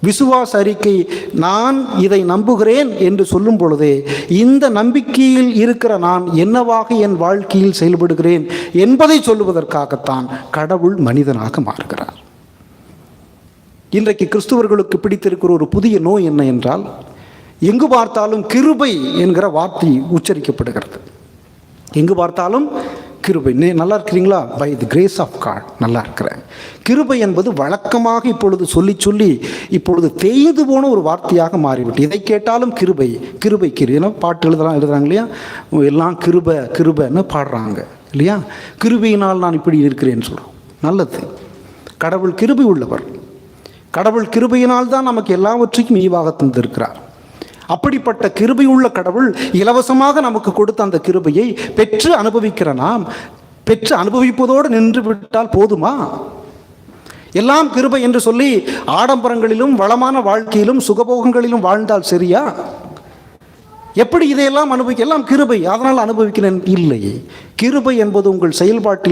விசுவாச அறிக்கை, நான் இதை நம்புகிறேன் என்று சொல்லும் பொழுதே இந்த நம்பிக்கையில் இருக்கிற நான் என்னவாக என் வாழ்க்கையில் செயல்படுகிறேன் என்பதை சொல்லுவதற்காகத்தான் கடவுள் மனிதனாக மாறுகிறார். இன்றைக்கு கிறிஸ்துவர்களுக்கு பிடித்திருக்கிற ஒரு புதிய நோய் என்ன என்றால், எங்கு பார்த்தாலும் கிருபை என்கிற வார்த்தை உச்சரிக்கப்படுகிறது. எங்கு பார்த்தாலும் கிருபை. நல்லா இருக்கிறீங்களா? By the grace of God. நல்லா இருக்கிறேன். கிருபை என்பது வழக்கமாக இப்பொழுது சொல்லி சொல்லி இப்பொழுது தேய்ந்து போன ஒரு வார்த்தையாக மாறிவிட்டு, இதை கேட்டாலும் கிருபை கிருபை ஏன்னா பாட்டு எழுதுறாங்க இல்லையா, எல்லாம் கிருபை கிருபைன்னு பாடுறாங்க இல்லையா. கிருபையினால் நான் இப்படி இருக்கிறேன்னு சொல்கிறோம். நல்லது. கடவுள் கிருபை உள்ளவர். கடவுள் கிருபையினால் தான் நமக்கு எல்லாவற்றையும் ஈவாக தந்திருக்கிறார். அப்படிப்பட்ட கிருபை உள்ள கடவுள் இலவசமாக நமக்கு கொடுத்த அந்த கிருபையை பெற்று அனுபவிக்கிற நாம், பெற்று அனுபவிப்பதோடு நின்று விட்டால் போதுமா? எல்லாம் கிருபை என்று சொல்லி ஆடம்பரங்களிலும் வளமான வாழ்க்கையிலும் சுகபோகங்களிலும் வாழ்ந்தால் சரியா? எப்படி இதையெல்லாம் எல்லாம் கிருபை அதனால் அனுபவிக்கிறேன்? இல்லை. கிருபை என்பது உங்கள் செயல்பாட்டில்